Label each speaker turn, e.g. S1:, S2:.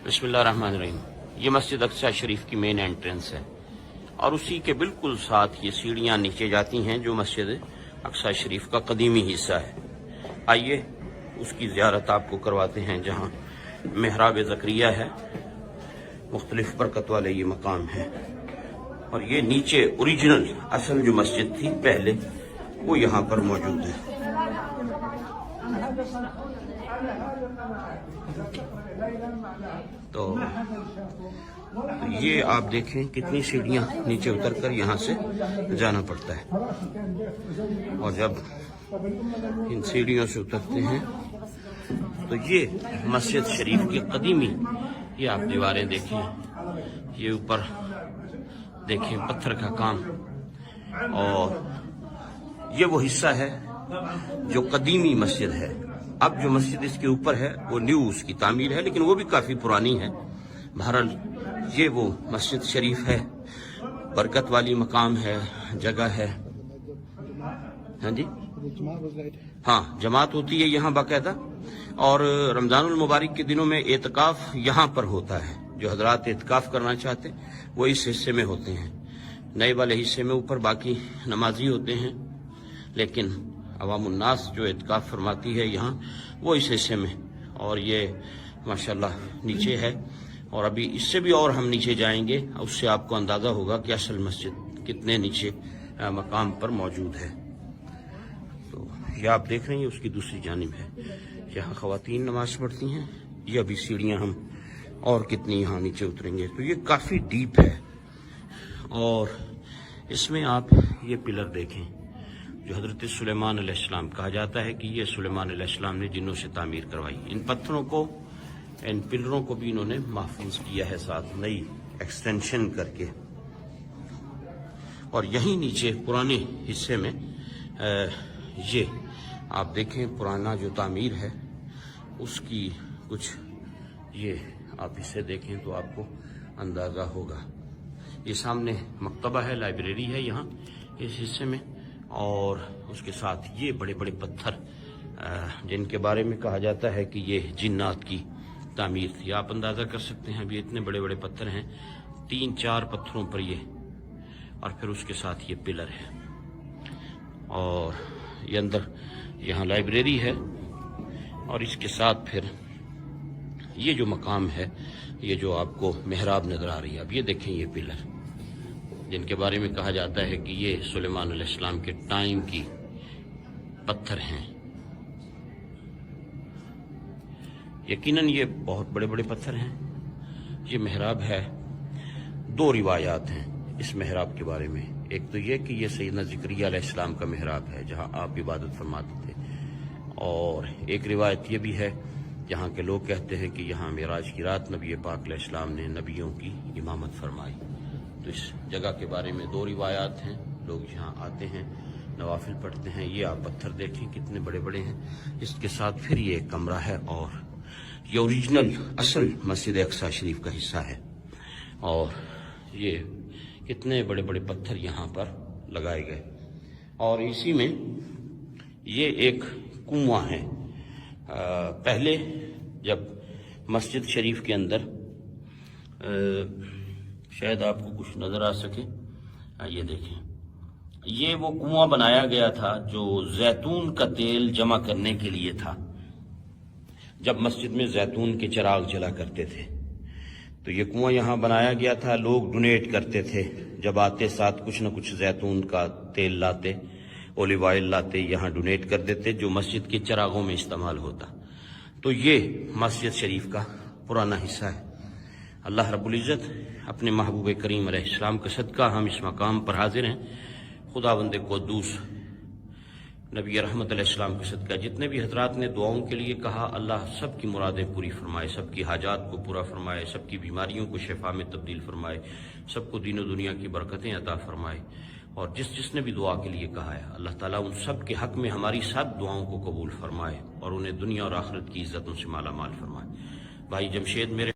S1: बिस्मिल्लाहिर्रहमानिर्रहीम। ये मस्जिद अक्सा शरीफ की मेन एंट्रेंस है और उसी के बिल्कुल साथ ये सीढ़ियाँ नीचे जाती हैं जो मस्जिद अक्सा शरीफ का कदीमी हिस्सा है। आइए उसकी ज़ियारत आपको करवाते हैं जहाँ मेहराब ज़करिया है, मुख्तलिफ बरकत वाले ये मकाम है। और ये नीचे ओरिजिनल असल जो मस्जिद थी पहले वो यहाँ पर मौजूद है। तो ये आप देखें कितनी सीढ़ियाँ नीचे उतरकर यहाँ से जाना पड़ता है। और जब इन सीढ़ियों से उतरते हैं तो ये मस्जिद शरीफ की कदीमी, ये आप दीवारें देखें, ये ऊपर देखें पत्थर का काम, और ये वो हिस्सा है जो कदीमी मस्जिद है। अब जो मस्जिद इसके ऊपर है वो न्यू उसकी तामीर है, लेकिन वो भी काफ़ी पुरानी है। बहरहाल ये वो मस्जिद शरीफ है, बरकत वाली मकाम है, जगह है। हाँ जी, हाँ, जमात होती है यहाँ बाकायदा। और रमज़ानुल मुबारक के दिनों में एतकाफ यहाँ पर होता है। जो हजरात एतकाफ करना चाहते हैं वो इस हिस्से में होते हैं, नए वाले हिस्से में ऊपर बाकी नमाजी होते हैं, लेकिन अवामुन्नास जो एतकाफ फरमाती है यहाँ वो इस हिस्से में। और ये माशाल्लाह नीचे है, और अभी इससे भी और हम नीचे जाएंगे, उससे आपको अंदाज़ा होगा कि असल मस्जिद कितने नीचे मकाम पर मौजूद है। तो ये आप देख रहे हैं उसकी दूसरी जानिब है, यहाँ ख़वातीन नमाज पढ़ती हैं। ये अभी सीढ़ियाँ हम और कितनी यहाँ नीचे उतरेंगे। तो ये काफ़ी डीप है। और इसमें आप ये पिलर देखें जो हज़रत सुलेमान अलैहिस्सलाम, कहा जाता है कि ये सुलेमान अलैहिस्सलाम ने जिन्नों से तामीर करवाई। इन पत्थरों को, इन पिलरों को भी इन्होंने महफूज किया है साथ नई एक्सटेंशन करके। और यहीं नीचे पुराने हिस्से में ये आप देखें पुराना जो तामीर है उसकी कुछ, ये आप इसे देखें तो आपको अंदाज़ा होगा। ये सामने मकतबा है, लाइब्रेरी है यहाँ इस हिस्से में। और उसके साथ ये बड़े बड़े पत्थर जिनके बारे में कहा जाता है कि ये जिन्नात की तामीर थी। आप अंदाज़ा कर सकते हैं अभी इतने बड़े बड़े पत्थर हैं, 3-4 पत्थरों पर ये, और फिर उसके साथ ये पिलर है। और ये अंदर यहाँ लाइब्रेरी है, और इसके साथ फिर ये जो मकाम है, ये जो आपको मेहराब नज़र आ रही है, अब ये देखें ये पिलर जिनके बारे में कहा जाता है कि ये सुलेमान अलैहिस्सलाम के टाइम की पत्थर हैं। यकीनन ये बहुत बड़े बड़े पत्थर हैं। ये मेहराब है। 2 रिवायात हैं इस मेहराब के बारे में। एक तो ये कि ये सैयदना ज़करिया अलैहिस्सलाम का मेहराब है जहाँ आप इबादत फरमाते थे, और एक रिवायत ये भी है जहाँ के लोग कहते हैं कि यहाँ मेराज की रात नबी पाक अलैहिस्सलाम ने नबियों की इमामत फरमाई। तो इस जगह के बारे में 2 रिवायात हैं। लोग यहाँ आते हैं, नवाफिल पढ़ते हैं। ये आप पत्थर देखें कितने बड़े बड़े हैं। इसके साथ फिर ये एक कमरा है, और ये ओरिजिनल असल मस्जिद अक्सा शरीफ का हिस्सा है। और ये कितने बड़े बड़े पत्थर यहाँ पर लगाए गए। और इसी में ये एक कुआं है। पहले जब मस्जिद शरीफ के अंदर शायद आपको कुछ नज़र आ सके, ये देखें, ये वो कुआं बनाया गया था जो जैतून का तेल जमा करने के लिए था। जब मस्जिद में जैतून के चिराग जला करते थे तो ये कुआं यहाँ बनाया गया था। लोग डोनेट करते थे, जब आते साथ कुछ न कुछ जैतून का तेल लाते, ओलिव ऑयल लाते, यहाँ डोनेट कर देते जो मस्जिद के चिरागों में इस्तेमाल होता। तो ये मस्जिद शरीफ का पुराना हिस्सा है। अल्लाह रब्बुल इज़्ज़त अपने महबूब करीम अलैहिस्सलाम का सदका हम इस मकाम पर हाजिर हैं। खुदावंद क़ुद्दूस नबी रहमत अलैहिस्सलाम के सदका जितने भी हजरात ने दुआओं के लिए कहा, अल्लाह सब की मुरादें पूरी फरमाए, सबकी हाजात को पूरा फरमाए, सबकी बीमारियों को शिफा में तब्दील फरमाए, सबको दीन और दुनिया की बरकतें अता फरमाए। और जिसने भी दुआ के लिए कहा है, अल्लाह ताला उन सब के हक़ में हमारी सब दुआओं को कबूल फरमाए और उन्हें दुनिया और आखिरत की इज़्ज़तों से माला माल फरमाए। भाई जमशेद मेरे